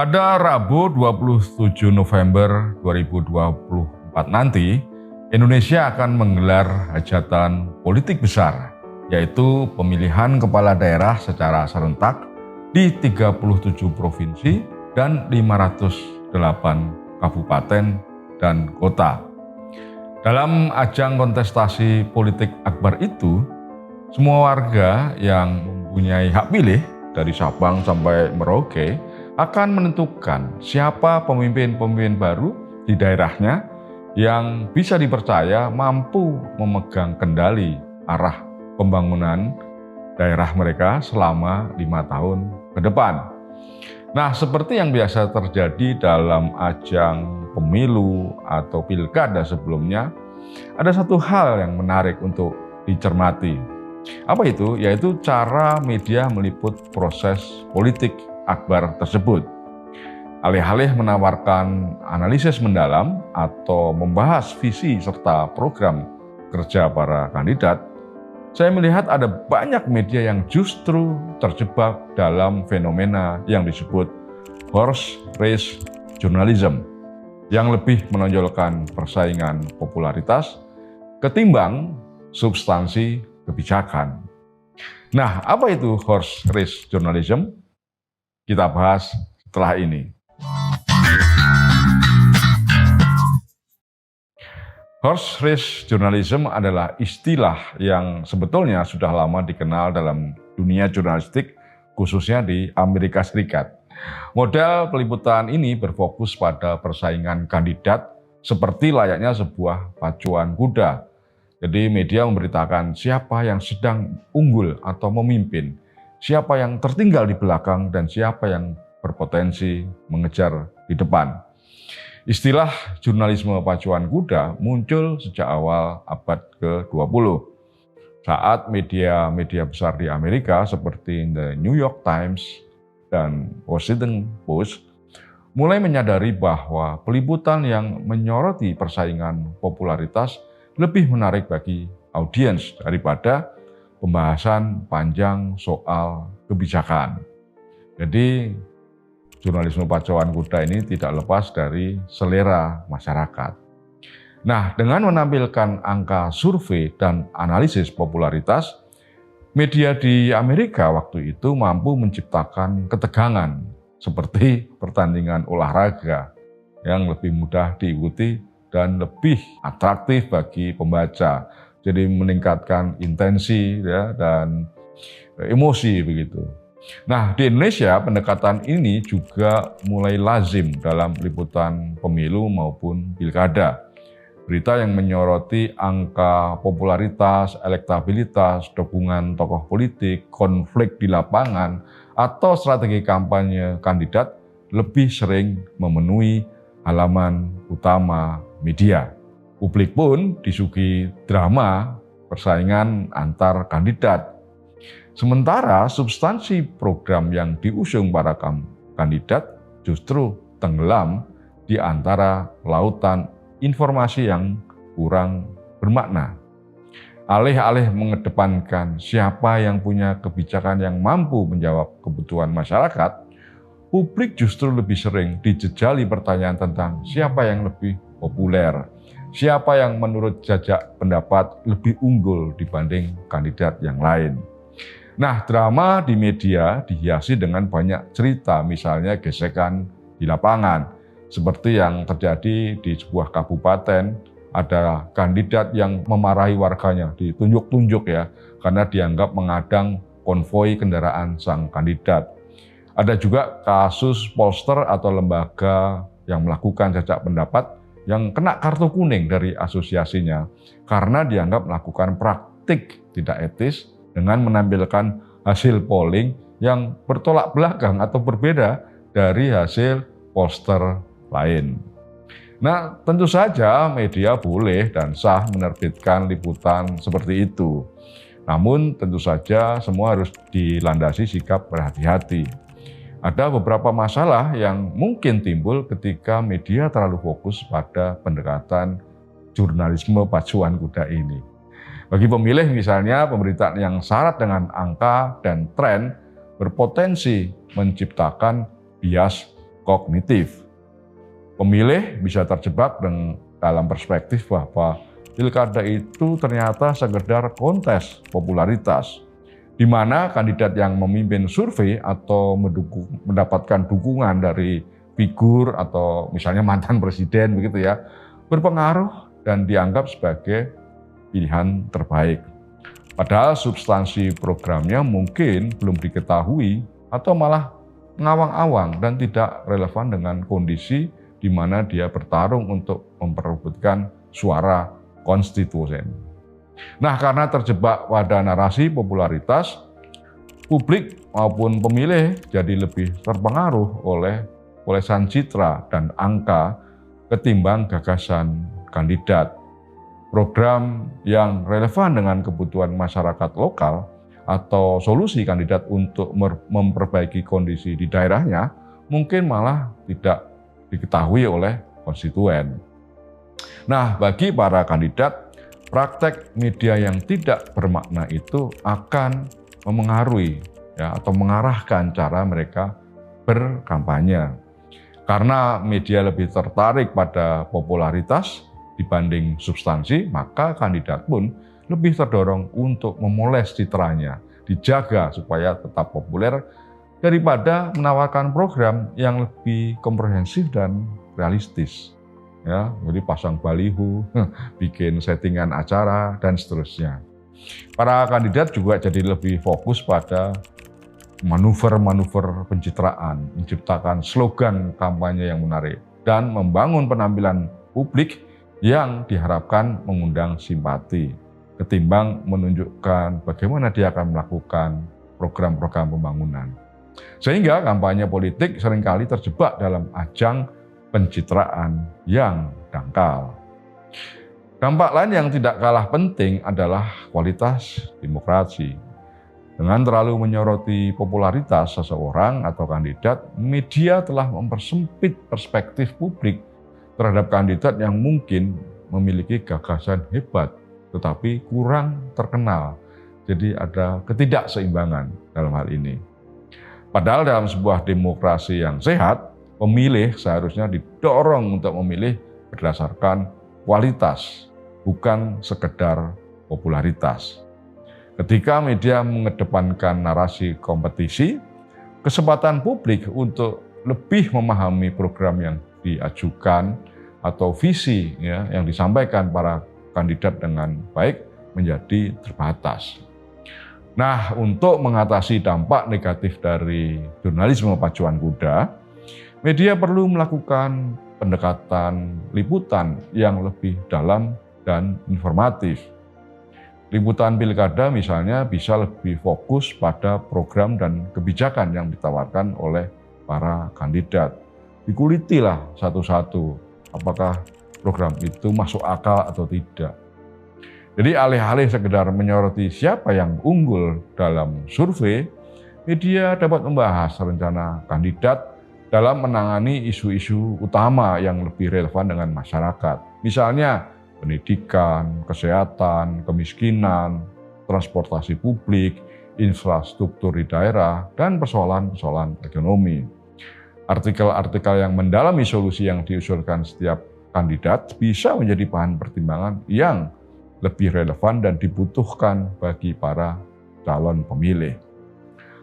Pada Rabu 27 November 2024 nanti, Indonesia akan menggelar hajatan politik besar, yaitu pemilihan kepala daerah secara serentak di 37 provinsi dan 508 kabupaten dan kota. Dalam ajang kontestasi politik akbar itu, semua warga yang mempunyai hak pilih dari Sabang sampai Merauke akan menentukan siapa pemimpin-pemimpin baru di daerahnya yang bisa dipercaya mampu memegang kendali arah pembangunan daerah mereka selama 5 tahun ke depan. Nah, seperti yang biasa terjadi dalam ajang pemilu atau pilkada sebelumnya, ada satu hal yang menarik untuk dicermati. Apa itu? Yaitu cara media meliput proses politik akbar tersebut. Alih-alih menawarkan analisis mendalam atau membahas visi serta program kerja para kandidat, saya melihat ada banyak media yang justru terjebak dalam fenomena yang disebut horse race journalism, yang lebih menonjolkan persaingan popularitas ketimbang substansi kebijakan. Nah, apa itu horse race journalism? Kita bahas setelah ini. Horse race journalism adalah istilah yang sebetulnya sudah lama dikenal dalam dunia jurnalistik, khususnya di Amerika Serikat. Model peliputan ini berfokus pada persaingan kandidat seperti layaknya sebuah pacuan kuda. Jadi media memberitakan siapa yang sedang unggul atau memimpin, siapa yang tertinggal di belakang, dan siapa yang berpotensi mengejar di depan. Istilah jurnalisme pacuan kuda muncul sejak awal abad ke-20 saat media-media besar di Amerika seperti The New York Times dan Washington Post mulai menyadari bahwa peliputan yang menyoroti persaingan popularitas lebih menarik bagi audiens daripada pembahasan panjang soal kebijakan. Jadi, jurnalisme pacuan kuda ini tidak lepas dari selera masyarakat. Nah, dengan menampilkan angka survei dan analisis popularitas, media di Amerika waktu itu mampu menciptakan ketegangan seperti pertandingan olahraga yang lebih mudah diikuti dan lebih atraktif bagi pembaca. Jadi meningkatkan intensi ya, dan emosi begitu. Nah, di Indonesia pendekatan ini juga mulai lazim dalam liputan pemilu maupun pilkada. Berita yang menyoroti angka popularitas, elektabilitas, dukungan tokoh politik, konflik di lapangan, atau strategi kampanye kandidat lebih sering memenuhi halaman utama media. Publik pun disuguhi drama persaingan antar kandidat. Sementara substansi program yang diusung para kandidat justru tenggelam di antara lautan informasi yang kurang bermakna. Alih-alih mengedepankan siapa yang punya kebijakan yang mampu menjawab kebutuhan masyarakat, publik justru lebih sering dijejali pertanyaan tentang siapa yang lebih populer, siapa yang menurut jajak pendapat lebih unggul dibanding kandidat yang lain. Nah, drama di media dihiasi dengan banyak cerita, misalnya gesekan di lapangan. Seperti yang terjadi di sebuah kabupaten, ada kandidat yang memarahi warganya, ditunjuk-tunjuk ya, karena dianggap mengadang konvoi kendaraan sang kandidat. Ada juga kasus pollster atau lembaga yang melakukan jajak pendapat yang kena kartu kuning dari asosiasinya karena dianggap melakukan praktik tidak etis dengan menampilkan hasil polling yang bertolak belakang atau berbeda dari hasil pollster lain. Nah, tentu saja media boleh dan sah menerbitkan liputan seperti itu. Namun tentu saja semua harus dilandasi sikap berhati-hati. Ada beberapa masalah yang mungkin timbul ketika media terlalu fokus pada pendekatan jurnalisme pacuan kuda ini. Bagi pemilih misalnya, pemberitaan yang syarat dengan angka dan tren berpotensi menciptakan bias kognitif. Pemilih bisa terjebak dalam perspektif bahwa pilkada itu ternyata sekedar kontes popularitas, di mana kandidat yang memimpin survei atau mendapatkan dukungan dari figur atau misalnya mantan presiden begitu ya, berpengaruh dan dianggap sebagai pilihan terbaik. Padahal substansi programnya mungkin belum diketahui atau malah ngawang-awang dan tidak relevan dengan kondisi di mana dia bertarung untuk memperebutkan suara konstituen. Nah, karena terjebak pada narasi popularitas, publik maupun pemilih jadi lebih terpengaruh oleh olesan citra dan angka ketimbang gagasan kandidat. Program yang relevan dengan kebutuhan masyarakat lokal atau solusi kandidat untuk memperbaiki kondisi di daerahnya mungkin malah tidak diketahui oleh konstituen. Nah, bagi para kandidat, praktek media yang tidak bermakna itu akan memengaruhi atau mengarahkan cara mereka berkampanye. Karena media lebih tertarik pada popularitas dibanding substansi, maka kandidat pun lebih terdorong untuk memoles citranya, dijaga supaya tetap populer daripada menawarkan program yang lebih komprehensif dan realistis. Ya, jadi pasang baliho, bikin settingan acara dan seterusnya. Para kandidat juga jadi lebih fokus pada manuver-manuver pencitraan, menciptakan slogan kampanye yang menarik dan membangun penampilan publik yang diharapkan mengundang simpati, ketimbang menunjukkan bagaimana dia akan melakukan program-program pembangunan. Sehingga kampanye politik seringkali terjebak dalam ajang pencitraan yang dangkal. Dampak lain yang tidak kalah penting adalah kualitas demokrasi. Dengan terlalu menyoroti popularitas seseorang atau kandidat, media telah mempersempit perspektif publik terhadap kandidat yang mungkin memiliki gagasan hebat, tetapi kurang terkenal. Jadi ada ketidakseimbangan dalam hal ini. Padahal dalam sebuah demokrasi yang sehat, pemilih seharusnya didorong untuk memilih berdasarkan kualitas, bukan sekedar popularitas. Ketika media mengedepankan narasi kompetisi, kesempatan publik untuk lebih memahami program yang diajukan atau visi yang disampaikan para kandidat dengan baik menjadi terbatas. Nah, untuk mengatasi dampak negatif dari jurnalisme pacuan kuda, media perlu melakukan pendekatan liputan yang lebih dalam dan informatif. Liputan pilkada misalnya bisa lebih fokus pada program dan kebijakan yang ditawarkan oleh para kandidat. Dikulitilah satu-satu apakah program itu masuk akal atau tidak. Jadi alih-alih sekedar menyoroti siapa yang unggul dalam survei, media dapat membahas rencana kandidat dalam menangani isu-isu utama yang lebih relevan dengan masyarakat. Misalnya pendidikan, kesehatan, kemiskinan, transportasi publik, infrastruktur di daerah, dan persoalan-persoalan ekonomi. Artikel-artikel yang mendalami solusi yang diusulkan setiap kandidat bisa menjadi bahan pertimbangan yang lebih relevan dan dibutuhkan bagi para calon pemilih.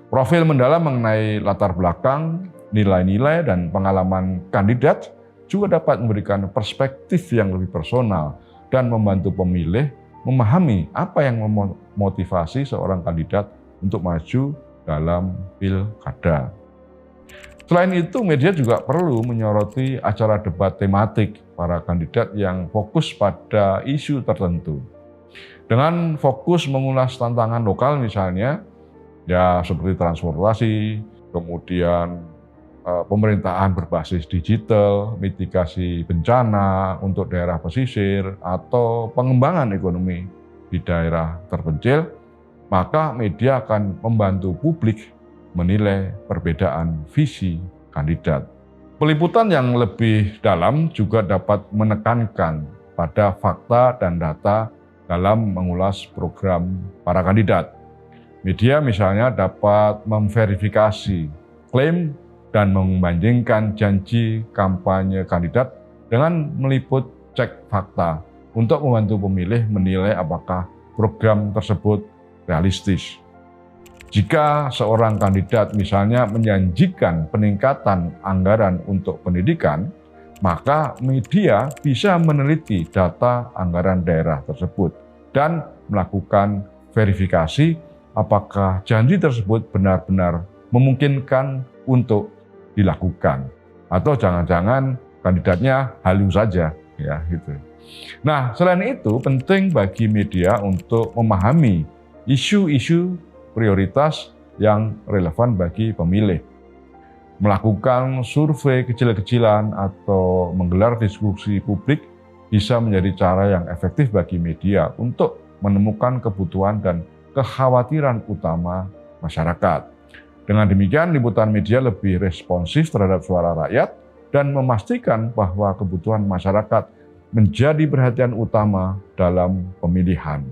Profil mendalam mengenai latar belakang, nilai-nilai, dan pengalaman kandidat juga dapat memberikan perspektif yang lebih personal dan membantu pemilih memahami apa yang memotivasi seorang kandidat untuk maju dalam pilkada. Selain itu, media juga perlu menyoroti acara debat tematik para kandidat yang fokus pada isu tertentu. Dengan fokus mengulas tantangan lokal misalnya, ya seperti transportasi, kemudian pemerintahan berbasis digital, mitigasi bencana untuk daerah pesisir, atau pengembangan ekonomi di daerah terpencil, maka media akan membantu publik menilai perbedaan visi kandidat. Peliputan yang lebih dalam juga dapat menekankan pada fakta dan data dalam mengulas program para kandidat. Media misalnya dapat memverifikasi klaim dan membandingkan janji kampanye kandidat dengan meliput cek fakta untuk membantu pemilih menilai apakah program tersebut realistis. Jika seorang kandidat misalnya menjanjikan peningkatan anggaran untuk pendidikan, maka media bisa meneliti data anggaran daerah tersebut dan melakukan verifikasi apakah janji tersebut benar-benar memungkinkan untuk dilakukan, atau jangan-jangan kandidatnya halu saja, ya gitu. Nah, selain itu penting bagi media untuk memahami isu-isu prioritas yang relevan bagi pemilih. Melakukan survei kecil-kecilan atau menggelar diskusi publik bisa menjadi cara yang efektif bagi media untuk menemukan kebutuhan dan kekhawatiran utama masyarakat. Dengan demikian, liputan media lebih responsif terhadap suara rakyat dan memastikan bahwa kebutuhan masyarakat menjadi perhatian utama dalam pemilihan.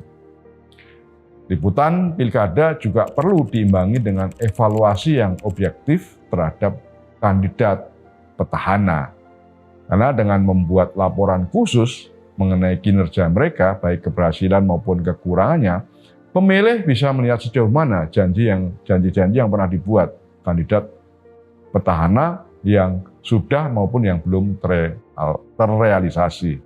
Liputan pilkada juga perlu diimbangi dengan evaluasi yang objektif terhadap kandidat petahana. Karena dengan membuat laporan khusus mengenai kinerja mereka, baik keberhasilan maupun kekurangannya, pemilih bisa melihat sejauh mana janji-janji yang pernah dibuat kandidat petahana yang sudah maupun yang belum terrealisasi.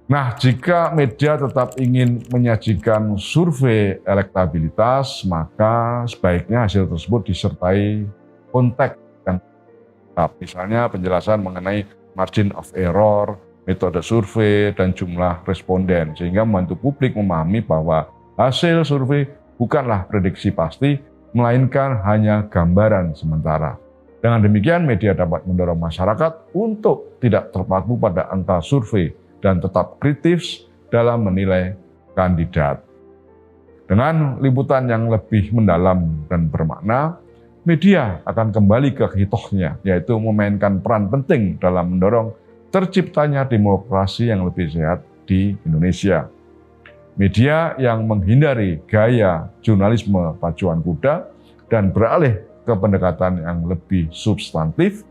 Nah, jika media tetap ingin menyajikan survei elektabilitas, maka sebaiknya hasil tersebut disertai konteks yang tetap. Misalnya penjelasan mengenai margin of error, metode survei, dan jumlah responden, sehingga membantu publik memahami bahwa hasil survei bukanlah prediksi pasti, melainkan hanya gambaran sementara. Dengan demikian, media dapat mendorong masyarakat untuk tidak terpaku pada angka survei dan tetap kritis dalam menilai kandidat. Dengan liputan yang lebih mendalam dan bermakna, media akan kembali ke hitohnya, yaitu memainkan peran penting dalam mendorong terciptanya demokrasi yang lebih sehat di Indonesia. Media yang menghindari gaya jurnalisme pacuan kuda dan beralih ke pendekatan yang lebih substantif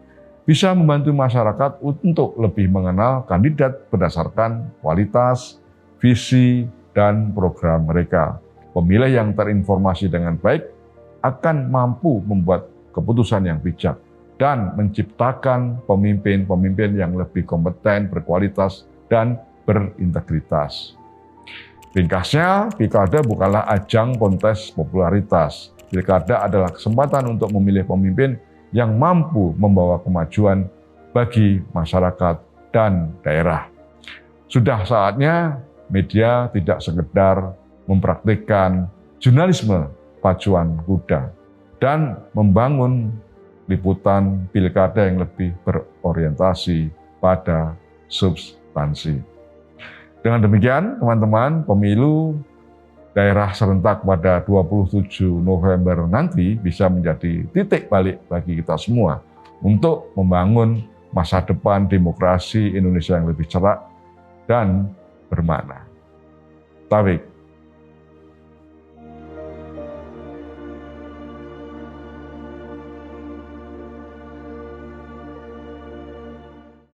bisa membantu masyarakat untuk lebih mengenal kandidat berdasarkan kualitas, visi, dan program mereka. Pemilih yang terinformasi dengan baik akan mampu membuat keputusan yang bijak dan menciptakan pemimpin-pemimpin yang lebih kompeten, berkualitas, dan berintegritas. Ringkasnya, pilkada bukanlah ajang kontes popularitas. Pilkada adalah kesempatan untuk memilih pemimpin yang mampu membawa kemajuan bagi masyarakat dan daerah. Sudah saatnya media tidak sekedar mempraktikkan jurnalisme pacuan kuda dan membangun liputan pilkada yang lebih berorientasi pada substansi. Dengan demikian, teman-teman, pemilu daerah serentak pada 27 November nanti bisa menjadi titik balik bagi kita semua untuk membangun masa depan demokrasi Indonesia yang lebih cerah dan bermakna. Taufik.